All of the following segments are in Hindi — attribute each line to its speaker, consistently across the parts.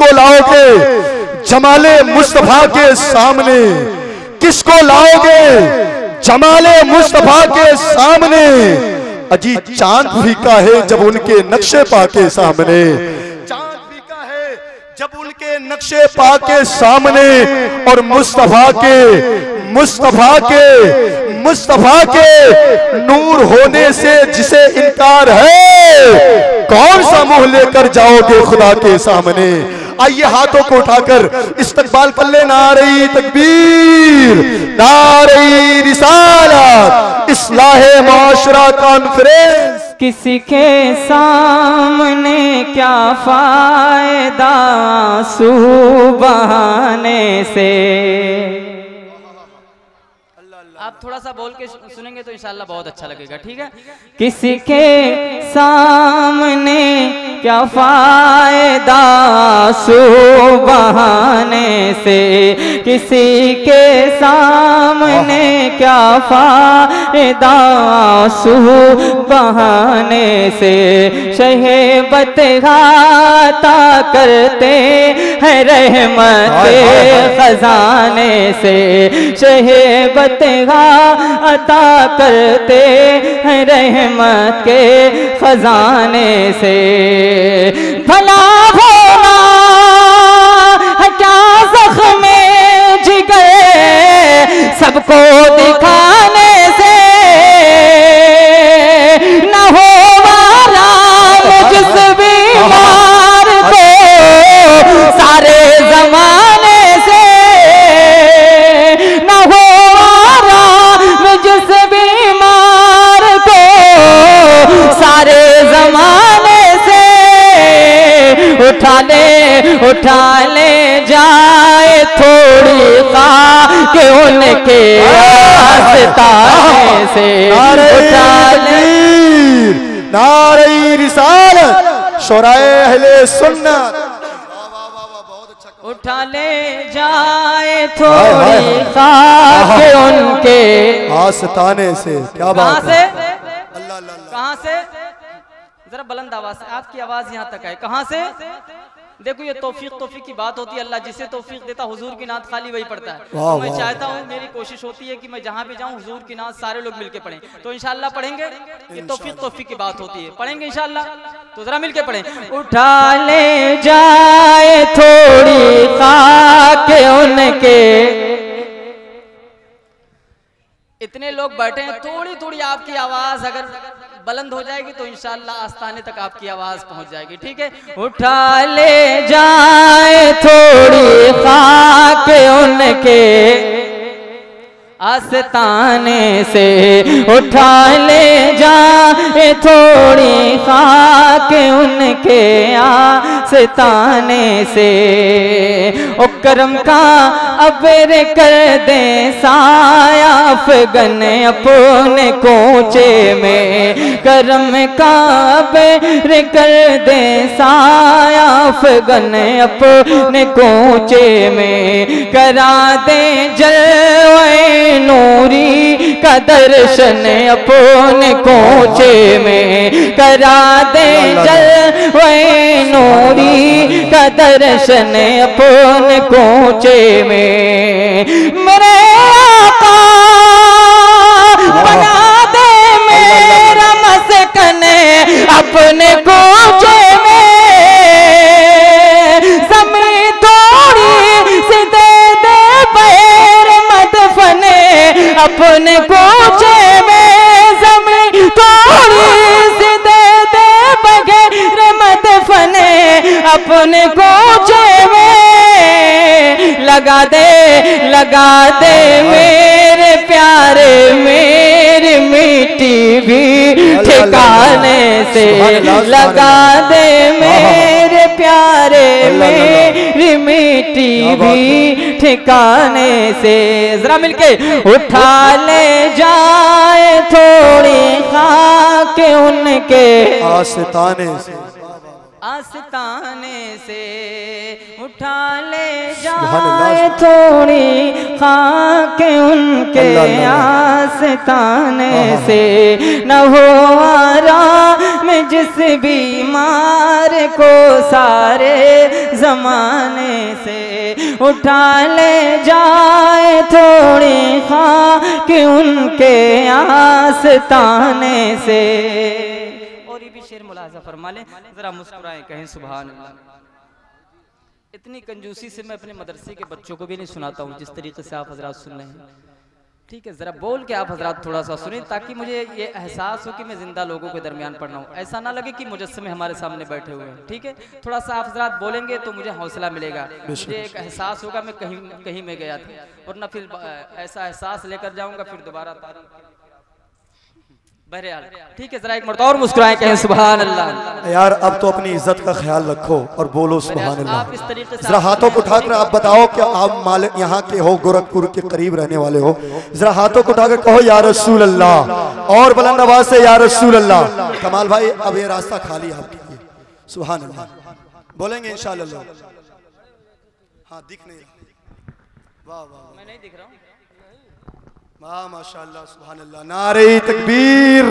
Speaker 1: किसको लाओगे जमाले मुस्तफा के सामने, किसको लाओगे जमाले मुस्तफा के सामने। अजी चांद फीका है जब उनके नक्शे पा के सामने, चांद फीका है जब उनके नक्शे पा के सामने। और मुस्तफा के नूर होने से जिसे इनकार है, कौन सा मुंह लेकर जाओगे खुदा के सामने। आइए हाथों को उठाकर इस्तकबाल कर ले नारे तकबीर, नारे रिसालत, इस्लाहे माशरा कॉन्फ्रेंस।
Speaker 2: किसी के सामने क्या फायदा आंसू बहाने से। आप थोड़ा सा बोल के सुनेंगे तो इंशाल्लाह बहुत अच्छा लगेगा, ठीक है। किसी के सामने क्या फायदा आंसू बहाने से, किसी के सामने क्या फायदा आंसू बहाने से। शहेबत घाता करते हैं रहमत खजाने से, शहेबत अता करते हैं रहमत के खजाने से। भला होना है क्या ज़ख्म जिगर सबको दिखाने से, न हो आराम जिस बीमार को सारे जमाने से, न हो जिस बीमार को सारे जमाने से। उठा ले जाए थोड़ी खाक उनके आस्ताने से। उठा ले
Speaker 1: नारे रिसालत, शोराए अहले सुन्नत।
Speaker 2: उठा ले जाए थोड़ी खाक उनके
Speaker 1: आस्ताने से। क्या बात है।
Speaker 2: कहां से? जरा बुलंद आवाज से, आपकी आवाज यहां तक है। कहां से? देखो ये तौफीक की बात होती है। अल्लाह जिसे तौफीक देता हुजूर की नात खाली वही पढ़ता है। तो मैं चाहता हूँ, मेरी कोशिश होती है कि मैं जहाँ भी जाऊँ हुजूर की नात सारे लोग मिलके पढ़ें। तो इंशाल्लाह पढ़ेंगे। ये तौफीक की बात होती है, पढ़ेंगे इंशाल्लाह। तो जरा मिलके पढ़ें। उठा ले जाए थोड़ी खाक उनके। इतने लोग बैठे हैं, थोड़ी थोड़ी आपकी आवाज अगर बुलंद हो जाएगी तो इंशाल्लाह आस्ताने तक आपकी आवाज पहुंच जाएगी, ठीक है। उठा ले जाए थोड़ी खाक उनके आस्ताने से, उठा ले जाए थोड़ी खाक उनके आस्ताने से। ओ करम का अबर कर दे साया अफगन अपने कोचे में, करम का अबर कर दे साया अफगन अपने कोचे में। करा दे जलवे नूरी का दर्शन अपने कोचे में, करा दे जलवे नूरी का दर्शन अपने कोचे में। मेरे आका बना दे मेरा मस्कन अपने कोचे में। ज़मीं थोड़ी सी दे दे पैर मदफने अपने कोचे में। ज़मीं थोड़ी सी दे दे बगैर मदफने अपने कोचे में। लगा दे मेरे प्यारे मेरी मिट्टी भी ठिकाने से। लगा दे मेरे प्यारे मेरी मिट्टी भी ठिकाने से। जरा मिलके उठा ले जाए थोड़ी खाक उनके आस्ताने से, आस्ताने से। उठा ले जाए थोड़ी खाक उनके आस्ताने से। न हो आराम में जिस बीमार को सारे जमाने से उठा ले जाए थोड़ी खाक उनके आस्ताने से। और ये भी शेर मुलाजा फरमा लें, जरा मुस्कुराएं कहें सुभान अल्लाह। इतनी कंजूसी से मैं अपने मदरसे के बच्चों को भी नहीं सुनाता हूँ जिस तरीके से आप हजरात सुन रहे हैं। ठीक है, जरा बोल के आप हजरात थोड़ा सा सुनें ताकि मुझे ये एहसास हो कि मैं जिंदा लोगों के दरमियान पढ़ रहा हूँ, ऐसा ना लगे कि मुजस्समे हमारे सामने बैठे हुए हैं। ठीक है, थोड़ा सा आप हजरात बोलेंगे तो मुझे हौसला मिलेगा, मुझे एक एहसास होगा मैं कहीं में गया था, वरना फिर ऐसा एहसास लेकर जाऊंगा फिर दोबारा तारीफ। बहरहाल ठीक है, जरा एक मर्तबा और मुस्कुराएं कहें सुभान अल्लाह।
Speaker 1: यार अब तो अपनी इज्जत का ख्याल रखो और बोलो सुभान अल्लाह।
Speaker 2: आप इस तरीके से
Speaker 1: जरा हाथों को उठाकर आप बताओ कि आप मालिक यहाँ के हो, गोरखपुर के करीब रहने वाले हो, जरा हाथों को उठाकर कहो या रसूल अल्लाह, और बुलंद आवाज से या रसूल अल्लाह। कमाल भाई अब ये रास्ता खाली आपके लिए, सुभान अल्लाह बोलेंगे इंशाअल्लाह। हाँ दिख नहीं रहा, वाह वाह
Speaker 2: मैं नहीं दिख रहा हूँ।
Speaker 1: वाह माशाअल्लाह सुभान अल्लाह, नारे तकबीर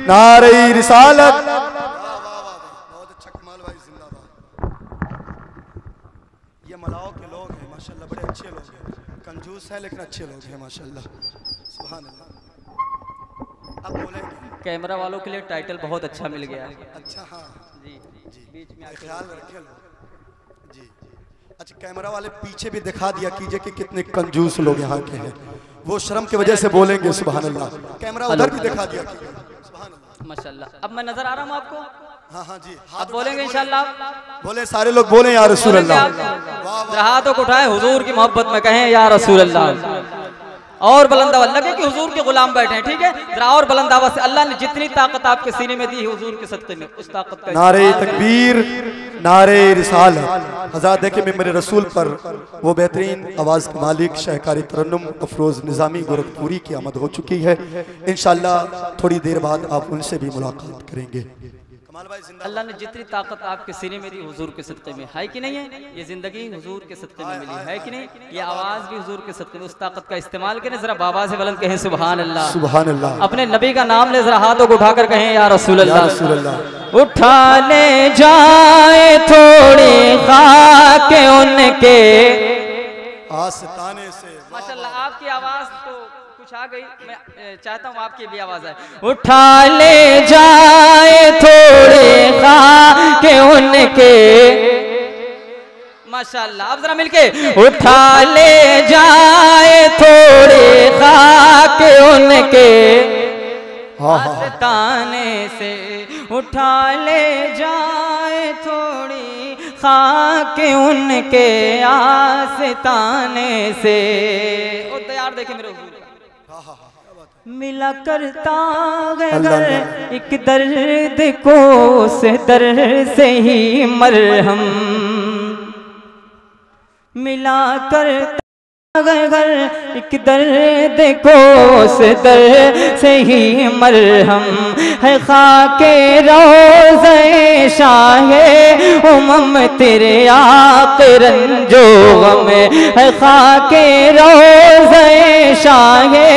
Speaker 1: नारे रिसालत, वाह वाह वाह बहुत अच्छा कमाल भाई, जिंदाबाद। ये मलाओ के लोग हैं माशाअल्लाह, बड़े अच्छे लोग हैं, कंजूस हैं लेकिन अच्छे लोग हैं माशाअल्लाह सुभान अल्लाह। अब बोलेंगे
Speaker 2: कैमरा वालों के लिए टाइटल बहुत अच्छा मिल गया।
Speaker 1: अच्छा हाँ
Speaker 2: जी
Speaker 1: जी
Speaker 2: बीच में
Speaker 1: ख्याल रखे लोग जी। अच्छा कैमरा वाले पीछे भी दिखा दिया कीजिए कि कितने कंजूस लोग यहाँ के हैं, वो शर्म की वजह से बोलेंगे सुभान अल्लाह। कैमरा उधर भी दिखा दिया सुभान अल्लाह
Speaker 2: माशाअल्लाह। अब मैं नजर आ रहा हूँ आपको?
Speaker 1: हाँ हाँ जी,
Speaker 2: अब बोलेंगे इंशाअल्लाह।
Speaker 1: बोले सारे लोग बोले या रसूल अल्लाह।
Speaker 2: हाथों को उठाए हुजूर की मोहब्बत में कहें या रसूल अल्लाह, और बुलंद आवाज लगे कि हुजूर के गुलाम बैठे हैं। ठीक है, जरा और बुलंद आवाज से अल्लाह ने जितनी ताकत आपके सीने में दी है हुजूर के सदक़े में, उस ताकत का
Speaker 1: नारे तकबीर नारे रिसालत। हज़रत देखिए मैं मेरे रसूल पर वो बेहतरीन आवाज़ के मालिक शाहकारी तरन्नुम अफरोज़ निज़ामी गोरखपुरी की आमद हो चुकी है। इंशाअल्लाह थोड़ी देर बाद आप उनसे भी मुलाकात करेंगे।
Speaker 2: अल्लाह ने जितनी ताकत आपके सीने में दी हुजूर के सदक़े में, है कि नहीं है? ये जिंदगी हुजूर के सदक़े में मिली है कि नहीं? ये आवाज़ भी हुजूर के सदक़े में, उस ताकत का इस्तेमाल करें। जरा बाबा से बुलंद कहें सुभान अल्लाह
Speaker 1: सुभान अल्लाह।
Speaker 2: अपने नबी का नाम ले, जरा हाथों को उठाकर कहें या रसूल अल्लाह। उठा ले जाए थोड़ी खाक उनके
Speaker 1: आस्ताने से।
Speaker 2: माशाअल्लाह आपकी आवाज़ तो कुछ आ गई, मैं चाहता हूँ आपकी भी आवाज़ आए। उठा ले जाए थोड़े खाक उनके, माशाअल्लाह। अब जरा मिलके उठा ले जाए थोड़े खाक उनके आस्ताने से, उठा ले जाए थोड़ी खाक उनके आस्ताने से। और तैयार देखे मेरे हुजूर मिला करता अगर एक दर्द को उस दर्द से ही मरहम, मिला करता अगर एक दर्द को उस दर्द से ही मरहम, है खाके रोज़े शाहे उमम तेरे आके रंजो गम, है खाके रोज़े शाहे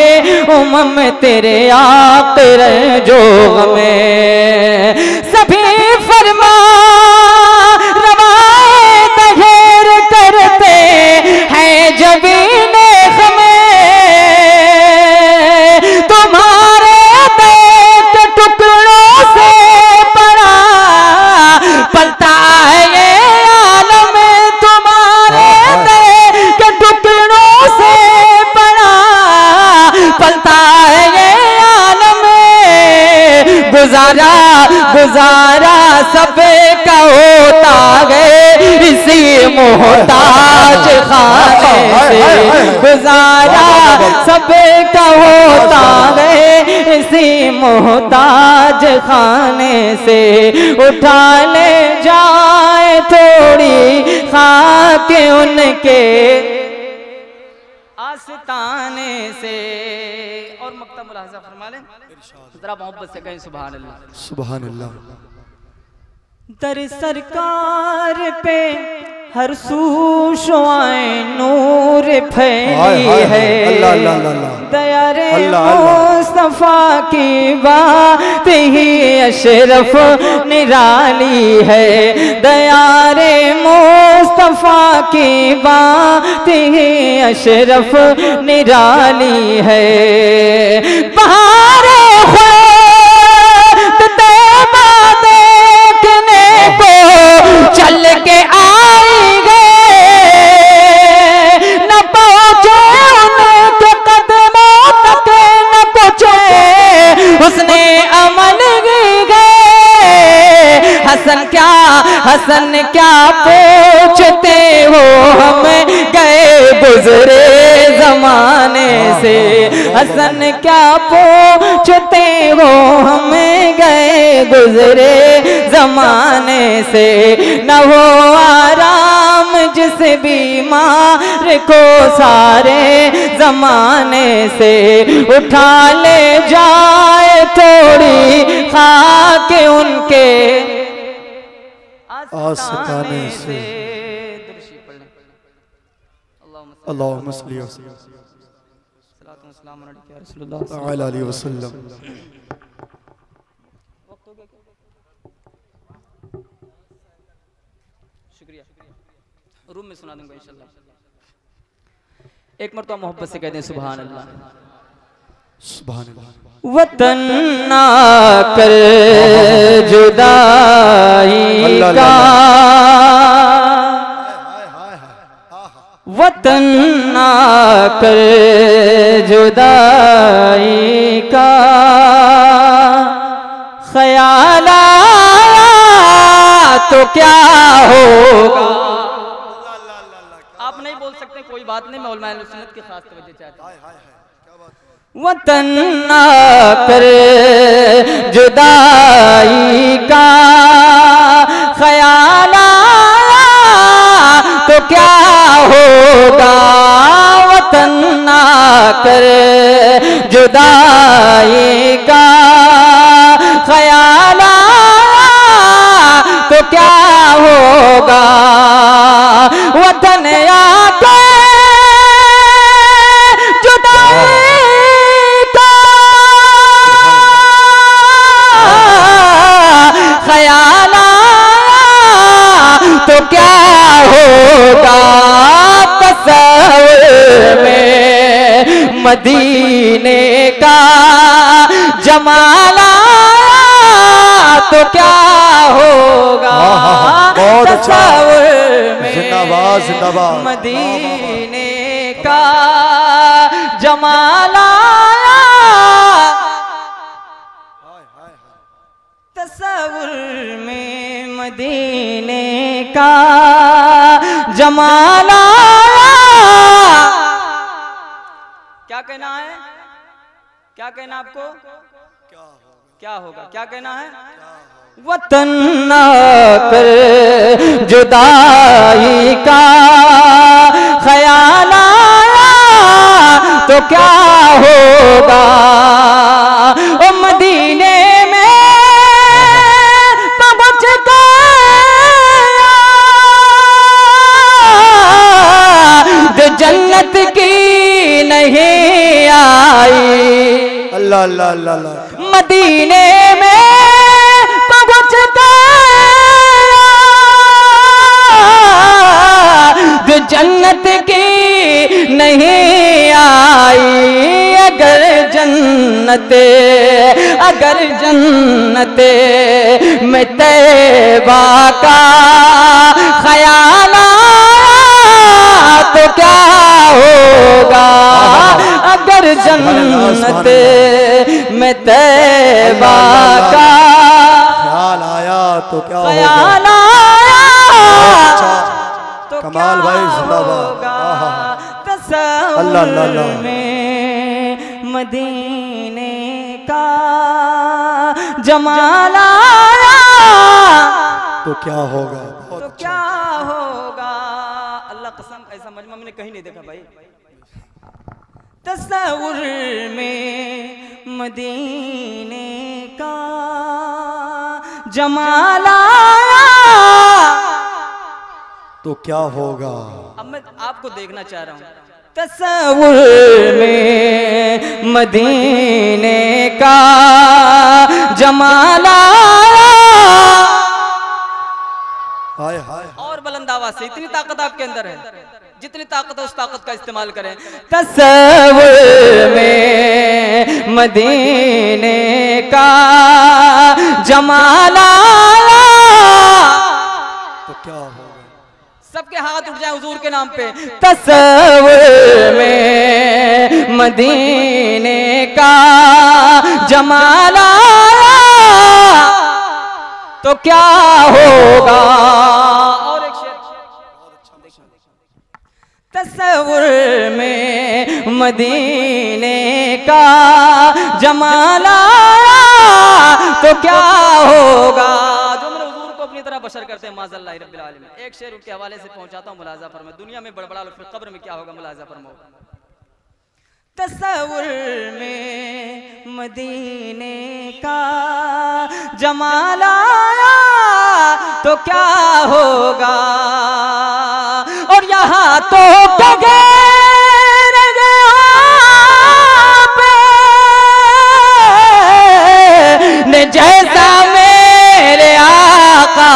Speaker 2: उमम तेरे आके रंजो गम। सभी फरमा रवाए तहेर करते हैं जब गुजारा गुजारा सब का होता है इसी मोहताज खाने से, गुजारा सब का होता है इसी मोहताज खाने से। उठा ले जाए थोड़ी खाक उनके आस्ताने से। और मक्ता मुलाहजा फरमा लें, जरा मोहब्बत से कहें सुभान अल्लाह सुभान अल्लाह। दर सरकार पे हर सू शुआएं नूर फैली है। दया रे मुस्तफा की बात ही अशरफ निराली है। दया रे मुस्तफा की बात ही अशरफ निराली है। बहारे देखने को चल के आएंगे, न पहुंचे उनके कदमों तक, न पहुंचे उसने अमल गए। हसन क्या पूछते हो, हम गए गुजरे जमाने से। हसन क्या पूछते हो, हम गए गुजरे जमाने से। न हो आराम जिस बीमार को सारे जमाने से। उठा ले जाए थोड़ी खाक उनके
Speaker 1: आस्ताने से। अल्लाहुम्मा सल्ली अलैहि वसल्लम।
Speaker 2: शुक्रिया। रूम में सुना दूंगा इंशाल्लाह। एक मरतबा मोहब्बत से कहते हैं सुभान अल्लाह।
Speaker 1: सुभान अल्लाह।
Speaker 2: वतन ना कर जुदाई का, वतन ना कर जुदाई का। ख्याल आया तो क्या होगा। आप नहीं बोल सकते, कोई बात नहीं, मैं उलमा सुन्नत की खास तवज्जो चाहता हूं। वतन ना कर जुदाई का, ख्याल आया तो क्या होगा। वतन ना कर जुदाई का, ख्याल आया तो क्या होगा। वतन आके जुदाई ख्याल आया तो क्या होगा। तस्वीर में मदीने का जमाल आया तो क्या होगा। तस्वीर में मदीने का जमाल आया, तस्वीर में मदीने का जमाल आया। क्या कहना है, क्या कहना आपको, क्या होगा, क्या कहना है। वतन ना कर जुदाई का, ख्याल आया तो क्या होगा। ओ मदीने में पहुंच गया, जन्नत की नहीं आई।
Speaker 1: अल्लाह अल्लाह अल्लाह।
Speaker 2: मदीने में पहुंच गया, जन्नत की नहीं आई। अगर जन्नत में तैबा का ख्याल आया तो क्या होगा। अगर जन्नत में तैबा का
Speaker 1: ख्याल आया तो क्या
Speaker 2: ख्याल
Speaker 1: होगा।
Speaker 2: आया तो
Speaker 1: कमाल भाई जिंदाबाद।
Speaker 2: अल्लाह अल्लाह में मदीने का जमाल आया
Speaker 1: तो क्या होगा।
Speaker 2: तो क्या होगा। अल्लाह कसम, ऐसा मजमा मैंने कहीं नहीं देखा भाई। तस्वीर में मदीने का जमाल आया
Speaker 1: तो क्या होगा।
Speaker 2: अब मैं आपको देखना चाह रहा हूँ। तस्वुर में मदीने का जमाल आया।
Speaker 1: हाय हाय।
Speaker 2: और बुलंद आवाज से, इतनी ताकत आपके अंदर है, जितनी ताकत है उस ताकत का इस्तेमाल करें। तस्वुर में मदीने का जमाल आया।
Speaker 1: तो क्या होगा।
Speaker 2: सबके हाथ उठ जाए हुजूर के नाम पे। तस्वुर में मदीने का जमाल आया तो क्या होगा। और एक शेर। तस्वुर में मदीने का जमाल आया तो क्या होगा। जो मेरे हुजूर को अपनी तरह बशर करते हैं माज़ल्लाह रब्बिल आलमीन। एक शेर उनके हवाले से पहुंचाता हूँ, मुलाजा फरमाए। दुनिया में बड़बड़ा लो, फिर कब्र में क्या होगा, मुलाजा फरमाओ। तस्वुर में मदीने का जमाल आया तो क्या होगा। और यहाँ तो जैसा मेरे आका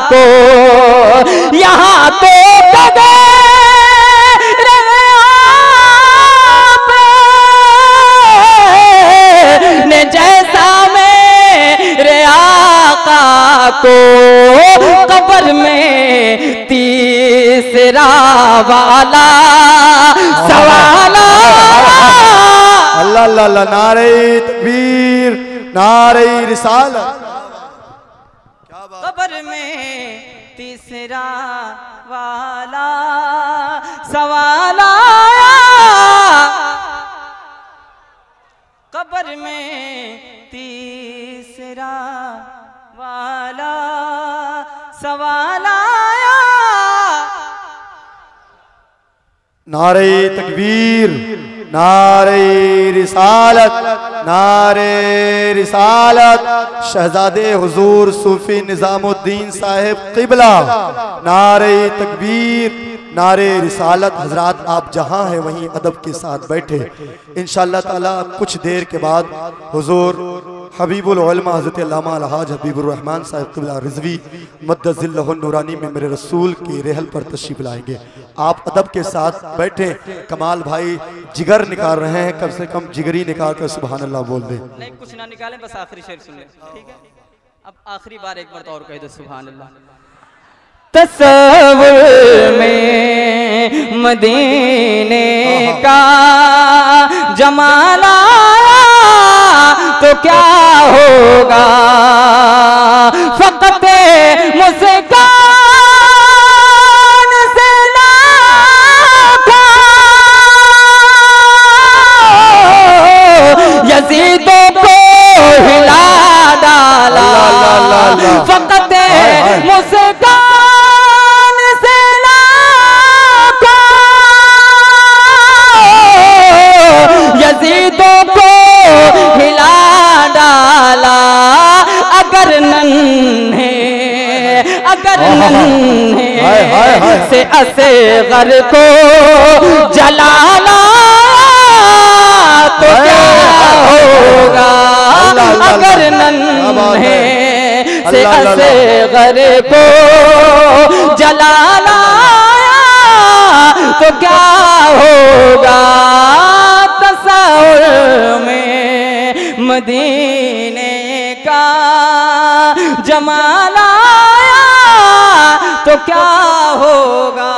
Speaker 2: को, यहाँ तो जैसा मेरे आका को कब्र में तीसरा वाला सवाल।
Speaker 1: अल्लाह अल्लाह अल्लाह। नारे तकबीर, नारे रिसालत।
Speaker 2: कब्र में तीसरा वाला सवाल आया। कब्र में तीसरा वाला सवाल आया।
Speaker 1: नारे तकबीर, नारे रिसालत, नारे रिसालत। शहजादे हुजूर सूफी निजामुद्दीन साहिब क़िबला। नारे तकबीर, नारे रिसालत। हजरात आप जहाँ हैं वहीं अदब के साथ बैठे। इंशाअल्लाह ताला कुछ देर के बाद हुजूर हबीबुल उलमा हज़रत अल्लामा अलहाज हबीबुर रहमान साहिब क़िबला रिज़वी मद्दज़िल्लहुन नूरानी में मेरे रसूल की रहल पर तशरीफ़ लाएंगे। आप अदब के साथ बैठे। कमाल भाई जिगर निकाल रहे हैं, कम से कम जिगरी निकाल कर सुभान अल्लाह बोल दे।
Speaker 2: नहीं कुछ ना निकालें, बस आखिरी शेर सुन लें, ठीक है। अब आखिरी बार एक बार और कह दो सुभान अल्लाह। तस्वुर में मदीने का जमाल आया तो क्या होगा। फकत मुस्कान से लाखों यजीदों को हिला डाला। फकत मुस्कान यजीदों को हिला डाला। अगर नन्हे से असग़र को जलाला तो क्या होगा। अगर नन्हे से असग़र को जलाला तो क्या होगा। तस्वुर में मदीने का जमाल आया तो क्या होगा।